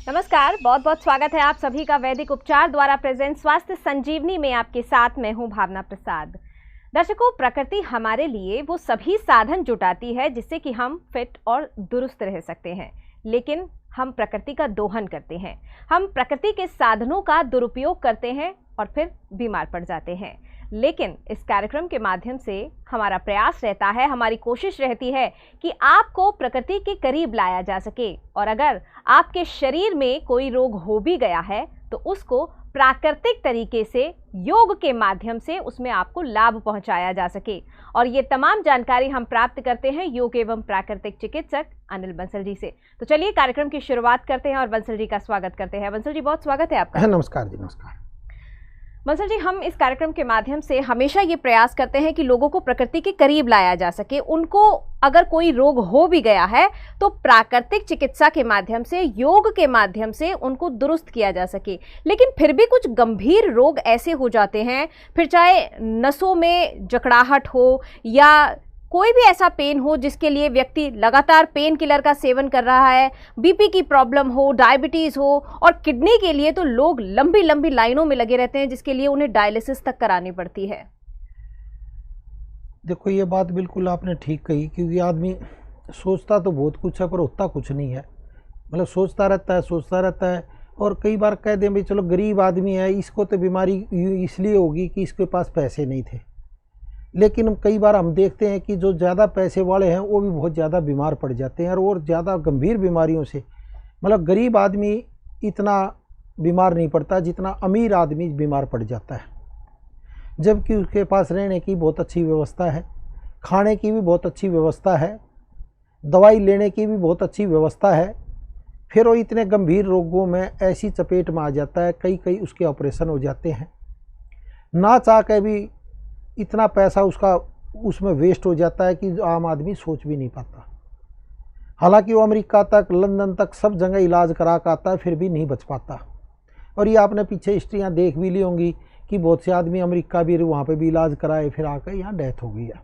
नमस्कार, बहुत बहुत स्वागत है आप सभी का वैदिक उपचार द्वारा प्रेजेंट स्वास्थ्य संजीवनी में। आपके साथ मैं हूं भावना प्रसाद। दर्शकों, प्रकृति हमारे लिए वो सभी साधन जुटाती है जिससे कि हम फिट और दुरुस्त रह सकते हैं, लेकिन हम प्रकृति का दोहन करते हैं। हम प्रकृति के साधनों का दुरुपयोग करते हैं और फिर बीमार पड़ जाते हैं। लेकिन इस कार्यक्रम के माध्यम से हमारा प्रयास रहता है, हमारी कोशिश रहती है कि आपको प्रकृति के करीब लाया जा सके, और अगर आपके शरीर में कोई रोग हो भी गया है तो उसको प्राकृतिक तरीके से योग के माध्यम से उसमें आपको लाभ पहुंचाया जा सके। और ये तमाम जानकारी हम प्राप्त करते हैं योग एवं प्राकृतिक चिकित्सक अनिल बंसल जी से। तो चलिए कार्यक्रम की शुरुआत करते हैं और बंसल जी का स्वागत करते हैं। बंसल जी, बहुत स्वागत है आपका। नमस्कार जी। नमस्कार बंसल जी, हम इस कार्यक्रम के माध्यम से हमेशा ये प्रयास करते हैं कि लोगों को प्रकृति के करीब लाया जा सके। उनको अगर कोई रोग हो भी गया है तो प्राकृतिक चिकित्सा के माध्यम से, योग के माध्यम से उनको दुरुस्त किया जा सके। लेकिन फिर भी कुछ गंभीर रोग ऐसे हो जाते हैं, फिर चाहे नसों में जकड़ाहट हो या कोई भी ऐसा पेन हो जिसके लिए व्यक्ति लगातार पेन किलर का सेवन कर रहा है, बीपी की प्रॉब्लम हो, डायबिटीज हो, और किडनी के लिए तो लोग लंबी लंबी लाइनों में लगे रहते हैं जिसके लिए उन्हें डायलिसिस तक करानी पड़ती है। देखो, ये बात बिल्कुल आपने ठीक कही, क्योंकि आदमी सोचता तो बहुत कुछ है पर होता कुछ नहीं है। मतलब सोचता रहता है और कई बार कह दें भाई चलो गरीब आदमी है, इसको तो बीमारी इसलिए होगी कि इसके पास पैसे नहीं थे। लेकिन कई बार हम देखते हैं कि जो ज़्यादा पैसे वाले हैं वो भी बहुत ज़्यादा बीमार पड़ जाते हैं और ज़्यादा गंभीर बीमारियों से। मतलब गरीब आदमी इतना बीमार नहीं पड़ता जितना अमीर आदमी बीमार पड़ जाता है, जबकि उसके पास रहने की बहुत अच्छी व्यवस्था है, खाने की भी बहुत अच्छी व्यवस्था है, दवाई लेने की भी बहुत अच्छी व्यवस्था है। फिर वो इतने गंभीर रोगों में ऐसी चपेट में आ जाता है, कई उसके ऑपरेशन हो जाते हैं। ना चाह के भी इतना पैसा उसका उसमें वेस्ट हो जाता है कि आम आदमी सोच भी नहीं पाता। हालांकि वो अमेरिका तक, लंदन तक सब जगह इलाज करा के आता है, फिर भी नहीं बच पाता। और ये आपने पीछे हिस्ट्रियाँ देख भी ली होंगी कि बहुत से आदमी अमेरिका भी वहाँ पे भी इलाज कराए, फिर आकर यहाँ डेथ हो गई है।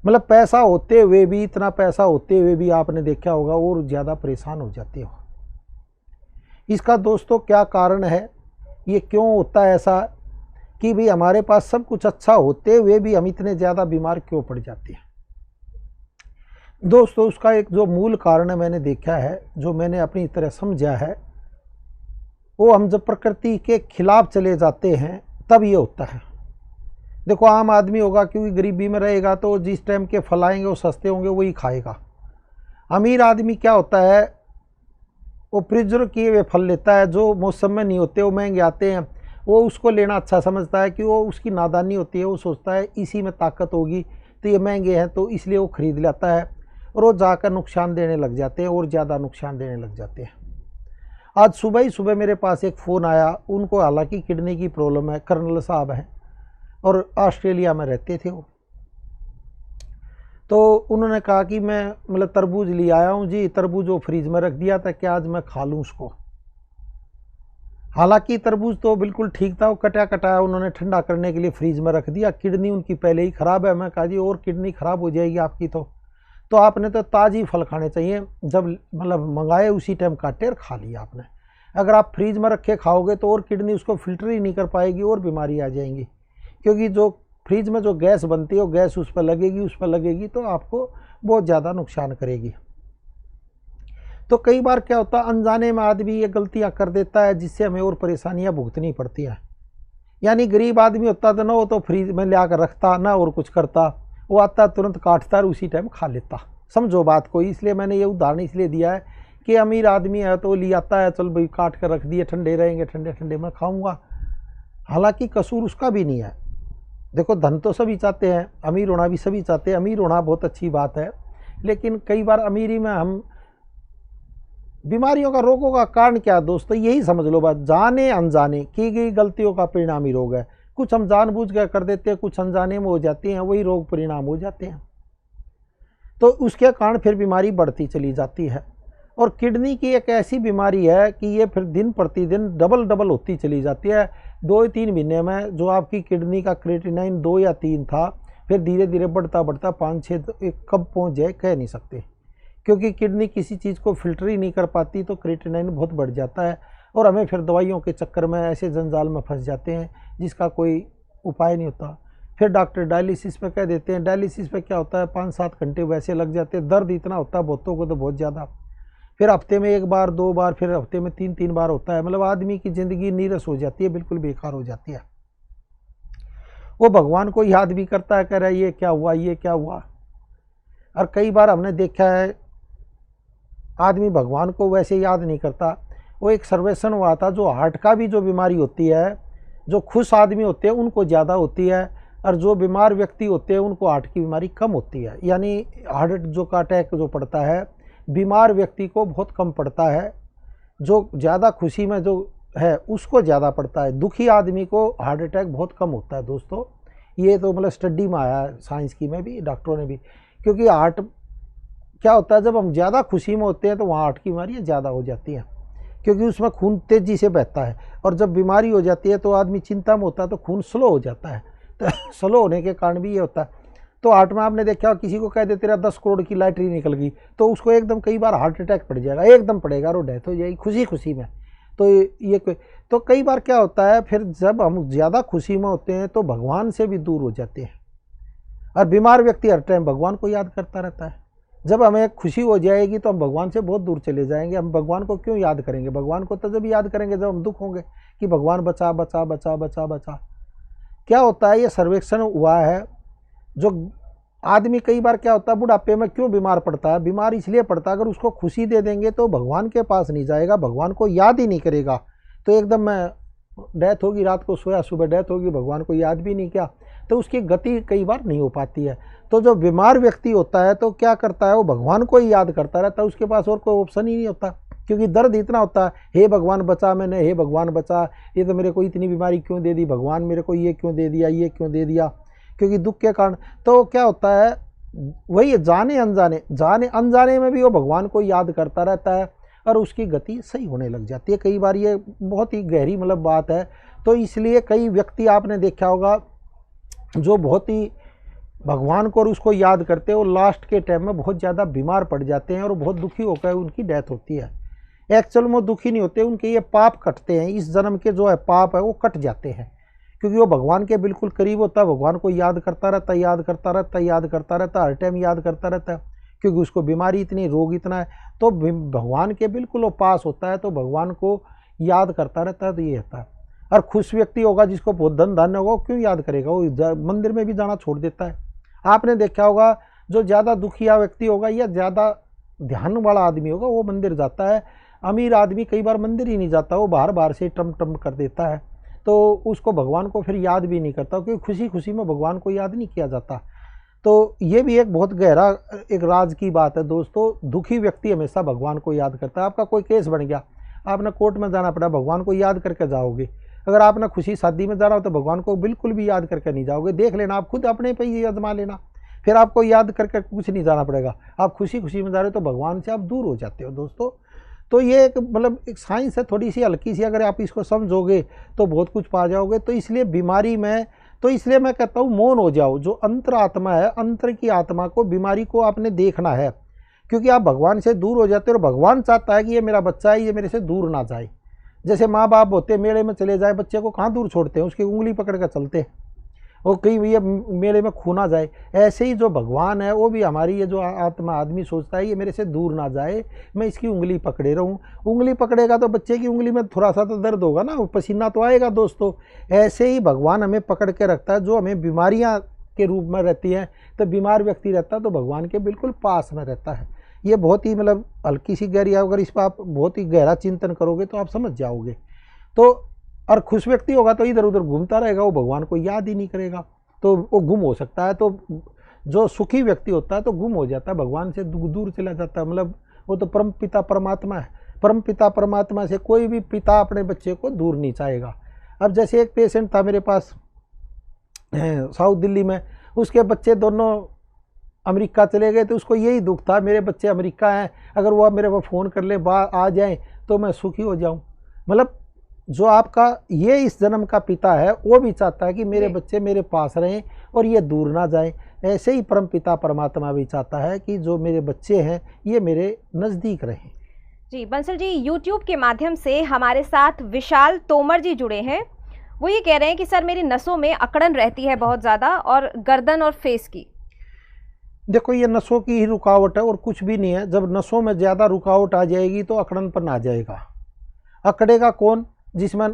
मतलब पैसा होते हुए भी, इतना पैसा होते हुए भी आपने देखा होगा और ज़्यादा परेशान हो जाते हो। इसका दोस्तों क्या कारण है? ये क्यों होता है ऐसा कि भाई हमारे पास सब कुछ अच्छा होते हुए भी हम इतने ज़्यादा बीमार क्यों पड़ जाते हैं? दोस्तों, उसका एक जो मूल कारण है मैंने देखा है, जो मैंने अपनी तरह समझा है, वो हम जब प्रकृति के खिलाफ चले जाते हैं तब ये होता है। देखो, आम आदमी होगा क्योंकि गरीबी में रहेगा तो जिस टाइम के फल आएंगे वो सस्ते होंगे वही खाएगा। अमीर आदमी क्या होता है, वो प्रिजर्व किए हुए फल लेता है, जो मौसम में नहीं होते, वो महंगे आते हैं, वो उसको लेना अच्छा समझता है कि वो उसकी नादानी होती है। वो सोचता है इसी में ताकत होगी तो ये महंगे हैं, तो इसलिए वो ख़रीद लेता है और वो जाकर नुकसान देने लग जाते हैं और ज़्यादा नुकसान देने लग जाते हैं। आज सुबह ही सुबह मेरे पास एक फ़ोन आया, उनको हालांकि किडनी की प्रॉब्लम है, कर्नल साहब हैं और ऑस्ट्रेलिया में रहते थे वो। तो उन्होंने कहा कि मैं मतलब तरबूज ले आया हूँ जी, तरबूज वो फ्रीज में रख दिया था, क्या आज मैं खा लूँ उसको? हालांकि तरबूज तो बिल्कुल ठीक था, वो कटा कटाया उन्होंने ठंडा करने के लिए फ्रीज में रख दिया। किडनी उनकी पहले ही ख़राब है। मैं कहा जी और किडनी ख़राब हो जाएगी आपकी, तो आपने तो ताज़ी फल खाने चाहिए। जब मतलब मंगाए उसी टाइम काटे और खा लिया आपने। अगर आप फ्रीज में रखे खाओगे तो और किडनी उसको फिल्टर ही नहीं कर पाएगी और बीमारी आ जाएंगी, क्योंकि जो फ्रीज में जो गैस बनती है वो गैस उस पर लगेगी तो आपको बहुत ज़्यादा नुकसान करेगी। तो कई बार क्या होता है, अनजाने में आदमी ये गलतियां कर देता है जिससे हमें और परेशानियां भुगतनी पड़ती हैं। यानी गरीब आदमी होता तो ना वो तो फ्रीज में ले आकर रखता, ना और कुछ करता, वो आता तुरंत काटता और उसी टाइम खा लेता। समझो बात को। इसलिए मैंने ये उदाहरण इसलिए दिया है कि अमीर आदमी है तो ले आता है, चल भाई काट कर रख दिए, ठंडे रहेंगे, ठंडे ठंडे मैं खाऊंगा। हालांकि कसूर उसका भी नहीं है। देखो, धन तो सभी चाहते हैं, अमीर होना भी सभी चाहते हैं, अमीर होना बहुत अच्छी बात है। लेकिन कई बार अमीरी में हम बीमारियों का, रोगों का कारण क्या है दोस्तों? यही समझ लो बात, जाने अनजाने की गई गलतियों का परिणाम ही रोग है। कुछ हम जानबूझ कर कर देते हैं, कुछ अनजाने में हो जाती हैं, वही रोग परिणाम हो जाते हैं। तो उसके कारण फिर बीमारी बढ़ती चली जाती है। और किडनी की एक ऐसी बीमारी है कि ये फिर दिन प्रतिदिन डबल होती चली जाती है। 2-3 महीने में जो आपकी किडनी का क्रिएटिनिन 2 या 3 था, फिर धीरे धीरे बढ़ता 5-6 कब पहुंच जाए कह नहीं सकते। क्योंकि किडनी किसी चीज़ को फिल्टर ही नहीं कर पाती, तो क्रिएटिनिन बहुत बढ़ जाता है और हमें फिर दवाइयों के चक्कर में ऐसे जंजाल में फंस जाते हैं जिसका कोई उपाय नहीं होता। फिर डॉक्टर डायलिसिस पे कह देते हैं। डायलिसिस पे क्या होता है, 5-7 घंटे वैसे लग जाते हैं, दर्द इतना होता है बहुतों को तो बहुत ज़्यादा। फिर हफ्ते में 1 बार 2 बार, फिर हफ्ते में 3-3 बार होता है। मतलब आदमी की ज़िंदगी नीरस हो जाती है, बिल्कुल बेकार हो जाती है। वो भगवान को याद भी करता है, कह रहा है ये क्या हुआ, ये क्या हुआ। और कई बार हमने देखा है आदमी भगवान को वैसे याद नहीं करता। वो एक सर्वेक्षण हुआ था, जो हार्ट का भी जो बीमारी होती है, जो खुश आदमी होते हैं उनको ज़्यादा होती है, और जो बीमार व्यक्ति होते हैं उनको हार्ट की बीमारी कम होती है। यानी हार्ट जो का अटैक जो पड़ता है बीमार व्यक्ति को बहुत कम पड़ता है, जो ज़्यादा खुशी में जो है उसको ज़्यादा पड़ता है। दुखी आदमी को हार्ट अटैक बहुत कम होता है दोस्तों। ये तो मतलब स्टडी में आया है, साइंस की में भी, डॉक्टरों ने भी। क्योंकि हार्ट क्या होता है, जब हम ज़्यादा खुशी में होते हैं तो वहाँ हार्ट की बीमारियाँ ज़्यादा हो जाती हैं, क्योंकि उसमें खून तेज़ी से बहता है। और जब बीमारी हो जाती है तो आदमी चिंता में होता है तो खून स्लो हो जाता है, तो स्लो होने के कारण भी ये होता है। तो हार्ट में आपने देखा किसी को कह दे तेरा 10 करोड़ की लॉटरी निकल गई, तो उसको एकदम कई बार हार्ट अटैक पड़ जाएगा, एकदम पड़ेगा और डेथ हो जाएगी खुशी खुशी में। तो ये तो कई बार क्या होता है, फिर जब हम ज़्यादा खुशी में होते हैं तो भगवान से भी दूर हो जाते हैं। और बीमार व्यक्ति हर टाइम भगवान को याद करता रहता है। जब हमें खुशी हो जाएगी तो हम भगवान से बहुत दूर चले जाएंगे। हम भगवान को क्यों याद करेंगे? भगवान को तो जब याद करेंगे जब हम दुख होंगे कि भगवान बचा बचा बचा बचा बचा। क्या होता है, ये सर्वेक्षण हुआ है, जो आदमी कई बार क्या होता है बुढ़ापे में क्यों बीमार पड़ता है? बीमार इसलिए पड़ता है, अगर उसको खुशी दे देंगे तो भगवान के पास नहीं जाएगा, भगवान को याद ही नहीं करेगा, तो एकदम मैं डेथ होगी, रात को सोया सुबह डेथ होगी, भगवान को याद भी नहीं किया, तो उसकी गति कई बार नहीं हो पाती है। तो जो बीमार व्यक्ति होता है तो क्या करता है, वो भगवान को ही याद करता रहता है, उसके पास और कोई ऑप्शन ही नहीं होता, क्योंकि दर्द इतना होता है, हे भगवान बचा मैंने, हे भगवान बचा, ये तो मेरे को इतनी बीमारी क्यों दे दी, भगवान मेरे को ये क्यों दे दिया, ये क्यों दे दिया, क्योंकि दुख के कारण। तो क्या होता है, वही जाने अनजाने में भी वो भगवान को याद करता रहता है और उसकी गति सही होने लग जाती है। कई बार ये बहुत ही गहरी मतलब बात है। तो इसलिए कई व्यक्ति आपने देखा होगा जो बहुत ही भगवान को और उसको याद करते हैं, वो लास्ट के टाइम में बहुत ज़्यादा बीमार पड़ जाते हैं और बहुत दुखी होकर उनकी डेथ होती है। एक्चुअल में दुखी नहीं होते, उनके ये पाप कटते हैं, इस जन्म के जो है पाप है वो कट जाते हैं, क्योंकि वो भगवान के बिल्कुल करीब होता है, भगवान को याद करता रहता है, याद करता रहता है, याद करता रहता है, हर टाइम याद करता रहता है, क्योंकि उसको बीमारी इतनी, रोग इतना है, तो भगवान के बिल्कुल वो पास होता है, तो भगवान को याद करता रहता है। तो ये होता है। और खुश व्यक्ति होगा, जिसको बहुत धन धान्य होगा, वो क्यों याद करेगा, वो मंदिर में भी जाना छोड़ देता है। आपने देखा होगा जो ज़्यादा दुखिया व्यक्ति होगा या ज़्यादा ध्यान वाला आदमी होगा वो मंदिर जाता है। अमीर आदमी कई बार मंदिर ही नहीं जाता, वो बाहर बाहर से टम टम कर देता है, तो उसको भगवान को फिर याद भी नहीं करता, क्योंकि खुशी खुशी में भगवान को याद नहीं किया जाता। तो ये भी एक बहुत गहरा एक राज की बात है दोस्तों। दुखी व्यक्ति हमेशा भगवान को याद करता है। आपका कोई केस बन गया, आपने कोर्ट में जाना पड़ा, भगवान को याद करके जाओगे। अगर आपने खुशी शादी में जाना हो तो भगवान को बिल्कुल भी याद करके नहीं जाओगे। देख लेना, आप खुद अपने पे ही आजमा लेना, फिर आपको याद करके कुछ नहीं जाना पड़ेगा। आप खुशी खुशी में जा रहे हो तो भगवान से आप दूर हो जाते हो दोस्तों। तो ये एक मतलब एक साइंस है, थोड़ी सी हल्की सी, अगर आप इसको समझोगे तो बहुत कुछ पा जाओगे। तो इसलिए बीमारी में, तो इसलिए मैं कहता हूँ मौन हो जाओ। जो अंतर आत्मा है, अंतर की आत्मा को, बीमारी को आपने देखना है, क्योंकि आप भगवान से दूर हो जाते हो और भगवान चाहता है कि ये मेरा बच्चा है, ये मेरे से दूर ना जाए। जैसे माँ बाप होते हैं, मेले में चले जाए, बच्चे को कहाँ दूर छोड़ते हैं, उसकी उंगली पकड़ कर चलते हैं, वो कहीं ये मेले में खो ना जाए। ऐसे ही जो भगवान है वो भी हमारी ये जो आत्मा, आदमी सोचता है ये मेरे से दूर ना जाए, मैं इसकी उंगली पकड़े रहूं। उंगली पकड़ेगा तो बच्चे की उंगली में थोड़ा सा तो दर्द होगा ना, पसीना तो आएगा दोस्तों। ऐसे ही भगवान हमें पकड़ के रखता है। जो हमें बीमारियां के रूप में रहती हैं, तो बीमार व्यक्ति रहता है तो भगवान के बिल्कुल पास में रहता है। ये बहुत ही मतलब हल्की सी गहरी, अगर इस पर आप बहुत ही गहरा चिंतन करोगे तो आप समझ जाओगे। तो और खुश व्यक्ति होगा तो इधर उधर घूमता रहेगा, वो भगवान को याद ही नहीं करेगा, तो वो गुम हो सकता है। तो जो सुखी व्यक्ति होता है तो गुम हो जाता है, भगवान से दूर चला जाता है। मतलब वो तो परम पिता परमात्मा है। परम पिता परमात्मा से कोई भी पिता अपने बच्चे को दूर नहीं चाहेगा। अब जैसे एक पेशेंट था मेरे पास साउथ दिल्ली में, उसके बच्चे दोनों अमेरिका चले गए, तो उसको यही दुख था मेरे बच्चे अमेरिका हैं, अगर वो मेरे को फ़ोन कर ले, आ जाएं तो मैं सुखी हो जाऊं। मतलब जो आपका ये इस जन्म का पिता है वो भी चाहता है कि मेरे बच्चे मेरे पास रहें और ये दूर ना जाएं। ऐसे ही परमपिता परमात्मा भी चाहता है कि जो मेरे बच्चे हैं ये मेरे नज़दीक रहें। जी बंसल जी, YouTube के माध्यम से हमारे साथ विशाल तोमर जी जुड़े हैं। वो ये कह रहे हैं कि सर मेरी नसों में अकड़न रहती है बहुत ज़्यादा, और गर्दन और फेस की। देखो ये नसों की ही रुकावट है और कुछ भी नहीं है। जब नसों में ज़्यादा रुकावट आ जाएगी तो अकड़नपन आ जाएगा। अकड़ेगा कौन? जिसमें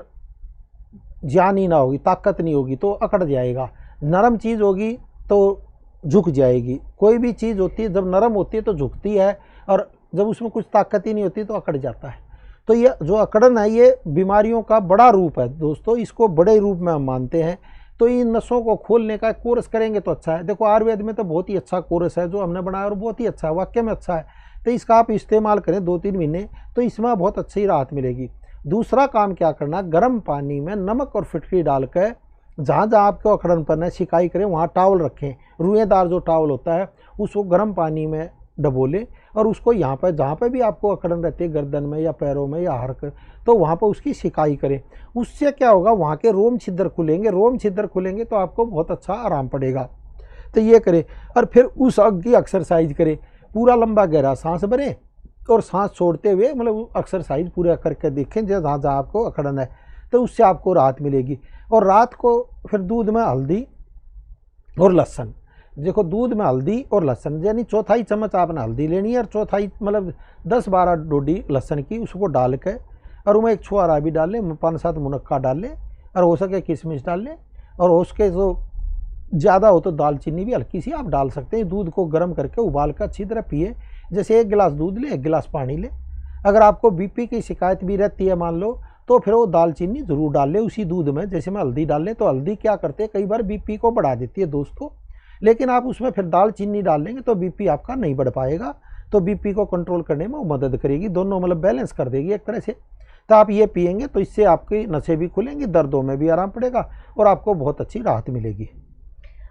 जान ही ना होगी, ताकत नहीं होगी तो अकड़ जाएगा। नरम चीज़ होगी तो झुक जाएगी। कोई भी चीज़ होती है जब नरम होती है तो झुकती है, और जब उसमें कुछ ताकत ही नहीं होती तो अकड़ जाता है। तो ये जो अकड़न है ये बीमारियों का बड़ा रूप है दोस्तों, इसको बड़े रूप में हम मानते हैं। तो इन नसों को खोलने का कोर्स करेंगे तो अच्छा है। देखो आयुर्वेद में तो बहुत ही अच्छा कोर्स है जो हमने बनाया और बहुत ही अच्छा है, वाकई में अच्छा है। तो इसका आप इस्तेमाल करें 2-3 महीने तो इसमें बहुत अच्छी राहत मिलेगी। दूसरा काम क्या करना, गर्म पानी में नमक और फिटकरी डालकर जहाँ जहाँ आपको अकड़नपन है शिकाई करें वहाँ टावल रखें। रुएदार जो टावल होता है उसको गर्म पानी में डबोलें और उसको यहाँ पर जहाँ पर भी आपको अकड़न रहती है, गर्दन में या पैरों में या हर तो वहाँ पर उसकी शिकाई करें। उससे क्या होगा, वहाँ के रोम छिद्र खुलेंगे। रोम छिद्र खुलेंगे तो आपको बहुत अच्छा आराम पड़ेगा। तो ये करें और फिर उस अंग की एक्सरसाइज करें। पूरा लंबा गहरा सांस भरें और सांस छोड़ते हुए मतलब एक्सरसाइज पूरा करके देखें जहाँ जहाँ आपको अकड़न है, तो उससे आपको राहत मिलेगी। और रात को फिर दूध में हल्दी और लहसुन, देखो दूध में हल्दी और लहसुन यानी 1/4 चम्मच आपने हल्दी लेनी है और 1/4 मतलब 10-12 डोडी लहसुन की, उसको डाल के और उसमें एक छुआरा भी डाल लें, 5-7 मुनक्का डाल लें और हो सके किशमिश डाल लें, और उसके जो ज़्यादा हो तो दालचीनी भी हल्की सी आप डाल सकते हैं। दूध को गर्म करके उबाल कर अच्छी तरह पिए। जैसे 1 गिलास दूध ले 1 गिलास पानी ले। अगर आपको बीपी की शिकायत भी रहती है मान लो, तो फिर वो दालचीनी ज़रूर डाल ले उसी दूध में। जैसे में हल्दी डाल लें तो हल्दी क्या करते हैं कई बार बीपी को बढ़ा देती है दोस्तों, लेकिन आप उसमें फिर दालचीनी डाल लेंगे तो बीपी आपका नहीं बढ़ पाएगा। तो बीपी को कंट्रोल करने में वो मदद करेगी, दोनों मतलब बैलेंस कर देगी एक तरह से। तो आप ये पिएंगे तो इससे आपकी नसें भी खुलेंगी, दर्दों में भी आराम पड़ेगा और आपको बहुत अच्छी राहत मिलेगी।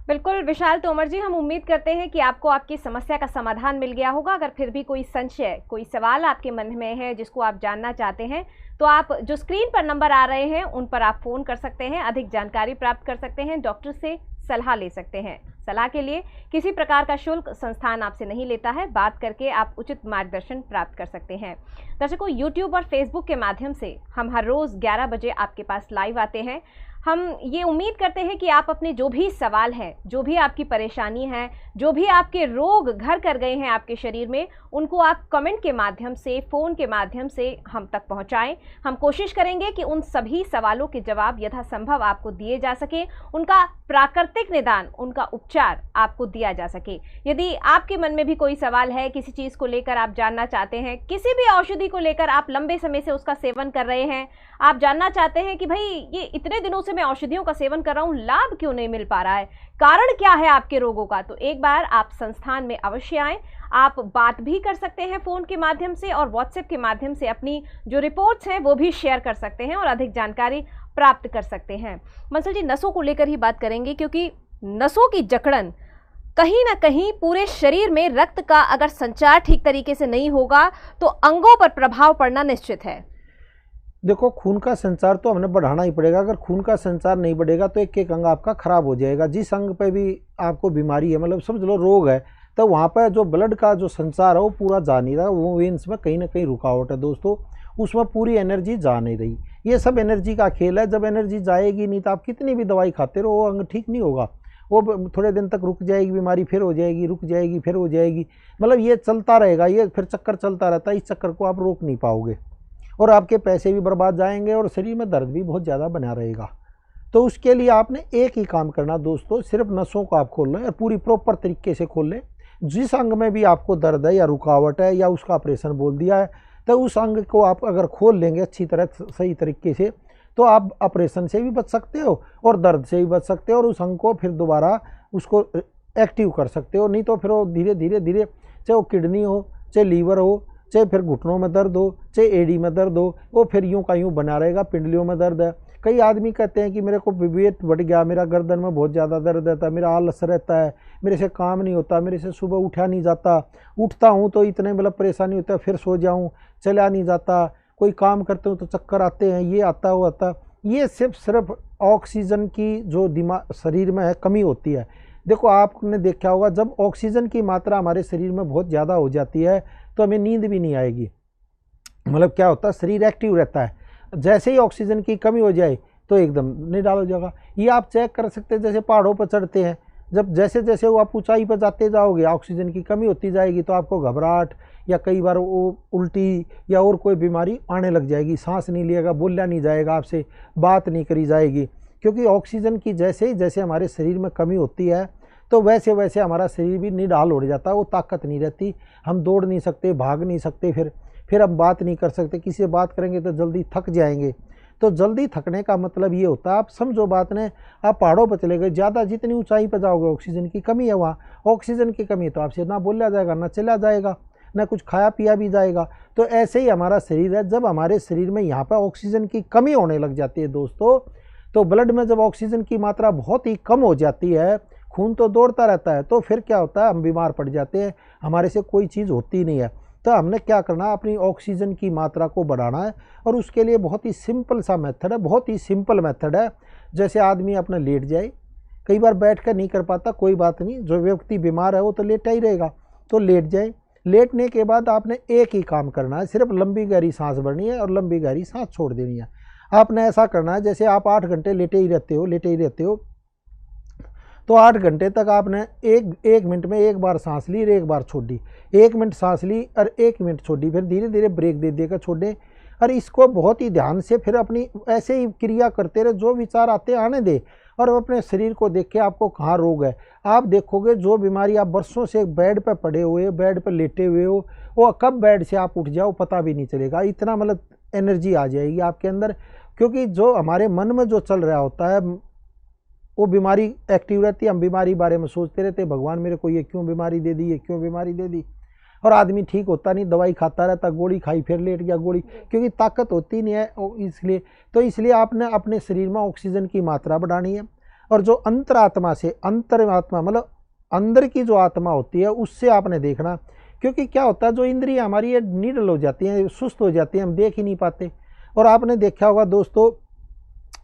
बिल्कुल विशाल तोमर जी, हम उम्मीद करते हैं कि आपको आपकी समस्या का समाधान मिल गया होगा। अगर फिर भी कोई संशय, कोई सवाल आपके मन में है जिसको आप जानना चाहते हैं, तो आप जो स्क्रीन पर नंबर आ रहे हैं उन पर आप फ़ोन कर सकते हैं, अधिक जानकारी प्राप्त कर सकते हैं, डॉक्टर से सलाह ले सकते हैं। सलाह के लिए किसी प्रकार का शुल्क संस्थान आपसे नहीं लेता है। बात करके आप उचित मार्गदर्शन प्राप्त कर सकते हैं। दर्शकों, यूट्यूब और फेसबुक के माध्यम से हम हर रोज़ 11 बजे आपके पास लाइव आते हैं। हम ये उम्मीद करते हैं कि आप अपने जो भी सवाल हैं, जो भी आपकी परेशानी है, जो भी आपके रोग घर कर गए हैं आपके शरीर में, उनको आप कमेंट के माध्यम से, फ़ोन के माध्यम से हम तक पहुंचाएं। हम कोशिश करेंगे कि उन सभी सवालों के जवाब यथासंभव आपको दिए जा सके, उनका प्राकृतिक निदान, उनका उपचार आपको दिया जा सके। यदि आपके मन में भी कोई सवाल है, किसी चीज़ को लेकर आप जानना चाहते हैं, किसी भी औषधि को लेकर आप लंबे समय से उसका सेवन कर रहे हैं, आप जानना चाहते हैं कि भाई ये इतने दिनों से मैं औषधियों का सेवन कर रहा हूँ, लाभ क्यों नहीं मिल पा रहा है, कारण क्या है आपके रोगों का, तो एक बार आप संस्थान में अवश्य आएं। आप बात भी कर सकते हैं फ़ोन के माध्यम से और व्हाट्सएप के माध्यम से अपनी जो रिपोर्ट्स हैं वो भी शेयर कर सकते हैं और अधिक जानकारी प्राप्त कर सकते हैं। बंसल जी, नसों को लेकर ही बात करेंगे, क्योंकि नसों की जकड़न कहीं ना कहीं पूरे शरीर में रक्त का अगर संचार ठीक तरीके से नहीं होगा तो अंगों पर प्रभाव पड़ना निश्चित है। देखो खून का संचार तो हमने बढ़ाना ही पड़ेगा। अगर खून का संचार नहीं बढ़ेगा तो एक एक अंग आपका खराब हो जाएगा। जिस अंग पे भी आपको बीमारी है, मतलब समझ लो रोग है, तो वहाँ पर जो ब्लड का जो संचार है वो पूरा जा नहीं रहा, वो वेन्स में कहीं ना कहीं रुकावट है दोस्तों, उसमें पूरी एनर्जी जा नहीं रही। ये सब एनर्जी का खेल है। जब एनर्जी जाएगी नहीं तो आप कितनी भी दवाई खाते रहो वो अंग ठीक नहीं होगा। वो थोड़े दिन तक रुक जाएगी बीमारी, फिर हो जाएगी, रुक जाएगी, फिर हो जाएगी, मतलब ये चलता रहेगा, ये फिर चक्कर चलता रहता है। इस चक्कर को आप रोक नहीं पाओगे और आपके पैसे भी बर्बाद जाएंगे और शरीर में दर्द भी बहुत ज़्यादा बना रहेगा। तो उसके लिए आपने एक ही काम करना दोस्तों, सिर्फ नसों को आप खोल लें और पूरी प्रॉपर तरीके से खोल लें। जिस अंग में भी आपको दर्द है या रुकावट है या उसका ऑपरेशन बोल दिया है, तो उस अंग को आप अगर खोल लेंगे अच्छी तरह सही तरीके से तो आप ऑपरेशन से भी बच सकते हो और दर्द से भी बच सकते हो और उस अंग को फिर दोबारा उसको एक्टिव कर सकते हो। नहीं तो फिर वो धीरे धीरे धीरे, चाहे वो किडनी हो, चाहे लीवर हो, चाहे फिर घुटनों में दर्द हो, चाहे एड़ी में दर्द हो, वो फिर यूं का यूं बना रहेगा। पिंडलियों में दर्द है, कई आदमी कहते हैं कि मेरे को वेट बढ़ गया, मेरा गर्दन में बहुत ज़्यादा दर्द रहता है, मेरा आलस रहता है, मेरे से काम नहीं होता, मेरे से सुबह उठा नहीं जाता, उठता हूँ तो इतने मतलब परेशानी होता है, फिर सो जाऊँ, चला नहीं जाता, कोई काम करते हूँ तो चक्कर आते हैं, ये आता वो आता। ये सिर्फ ऑक्सीजन की जो दिमाग शरीर में है कमी होती है। देखो आपने देखा होगा जब ऑक्सीजन की मात्रा हमारे शरीर में बहुत ज़्यादा हो जाती है तो हमें नींद भी नहीं आएगी। मतलब क्या होता है, शरीर एक्टिव रहता है। जैसे ही ऑक्सीजन की कमी हो जाए तो एकदम निडाल हो जाएगा। ये आप चेक कर सकते हैं, जैसे पहाड़ों पर चढ़ते हैं, जब जैसे जैसे वो आप ऊंचाई पर जाते जाओगे ऑक्सीजन की कमी होती जाएगी तो आपको घबराहट या कई बार वो उल्टी या और कोई बीमारी आने लग जाएगी। सांस नहीं लिएगा, बोला नहीं जाएगा, आपसे बात नहीं करी जाएगी, क्योंकि ऑक्सीजन की जैसे ही जैसे हमारे शरीर में कमी होती है तो वैसे वैसे हमारा शरीर भी निढाल हो जाता है। वो ताकत नहीं रहती, हम दौड़ नहीं सकते, भाग नहीं सकते, फिर हम बात नहीं कर सकते। किसी से बात करेंगे तो जल्दी थक जाएंगे। तो जल्दी थकने का मतलब ये होता है, आप समझो बात ने, आप पहाड़ों पर चले गए, ज़्यादा जितनी ऊंचाई पर जाओगे ऑक्सीजन की कमी है, वहाँ ऑक्सीजन की कमी है तो आपसे ना बोला जाएगा, ना चला जाएगा, ना कुछ खाया पिया भी जाएगा। तो ऐसे ही हमारा शरीर है, जब हमारे शरीर में यहाँ पर ऑक्सीजन की कमी होने लग जाती है दोस्तों, तो ब्लड में जब ऑक्सीजन की मात्रा बहुत ही कम हो जाती है, खून तो दौड़ता रहता है, तो फिर क्या होता है, हम बीमार पड़ जाते हैं, हमारे से कोई चीज़ होती नहीं है। तो हमने क्या करना है, अपनी ऑक्सीजन की मात्रा को बढ़ाना है, और उसके लिए बहुत ही सिंपल सा मेथड है, बहुत ही सिंपल मेथड है। जैसे आदमी अपना लेट जाए, कई बार बैठ कर नहीं कर पाता, कोई बात नहीं, जो व्यक्ति बीमार है वो तो लेटा ही रहेगा, तो लेट जाए। लेटने के बाद आपने एक ही काम करना है, सिर्फ लंबी गहरी सांस भरनी है और लंबी गहरी सांस छोड़ देनी है। आपने ऐसा करना है, जैसे आप 8 घंटे लेटे ही रहते हो, तो 8 घंटे तक आपने एक मिनट में एक बार सांस ली और एक बार छोड़ी, 1 मिनट सांस ली और 1 मिनट छोड़ी, फिर धीरे धीरे ब्रेक दे देकर छोड़ें। और इसको बहुत ही ध्यान से फिर अपनी ऐसे ही क्रिया करते रहे, जो विचार आते आने दे, और अपने शरीर को देख के आपको कहाँ रोग है। आप देखोगे जो बीमारी आप बरसों से बेड पर पड़े हुए, बेड पर लेटे हुए हो, वो कब बेड से आप उठ जाओ पता भी नहीं चलेगा। इतना मतलब एनर्जी आ जाएगी आपके अंदर, क्योंकि जो हमारे मन में जो चल रहा होता है वो बीमारी एक्टिव रहती है। हम बीमारी बारे में सोचते रहते, भगवान मेरे को ये क्यों बीमारी दे दी, ये क्यों बीमारी दे दी, और आदमी ठीक होता नहीं, दवाई खाता रहता, गोली खाई फिर लेट गया, गोली, क्योंकि ताकत होती नहीं है। इसलिए आपने अपने शरीर में ऑक्सीजन की मात्रा बढ़ानी है, और जो अंतरात्मा से, अंतरात्मा मतलब अंदर की जो आत्मा होती है उससे आपने देखना, क्योंकि क्या होता है, जो इंद्रियां हमारी ये निडल हो जाती हैं, सुस्त हो जाती हैं, हम देख ही नहीं पाते। और आपने देखा होगा दोस्तों,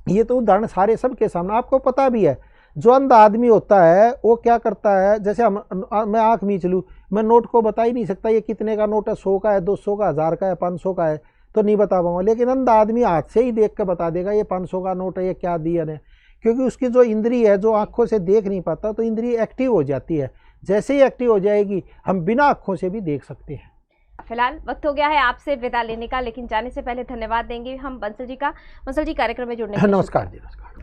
ये तो उदाहरण सारे सबके सामने आपको पता भी है, जो अंधा आदमी होता है वो क्या करता है, जैसे मैं आंख मीच लूँ, मैं नोट को बता ही नहीं सकता ये कितने का नोट है, 100 का है, 200 का, 1000 का है, 500 का है, तो नहीं बता पाऊंगा। लेकिन अंधा आदमी हाथ से ही देख कर बता देगा ये 500 का नोट है, ये क्या दिया है, क्योंकि उसकी जो इंद्री है, जो आंखों से देख नहीं पाता, तो इंद्री एक्टिव हो जाती है। जैसे ही एक्टिव हो जाएगी हम बिना आंखों से भी देख सकते हैं। फिलहाल वक्त हो गया है आपसे विदा लेने का, लेकिन जाने से पहले धन्यवाद देंगे हम बंसल जी का। बंसल जी, कार्यक्रम में जुड़ने के लिए नमस्कार जी, नमस्कार।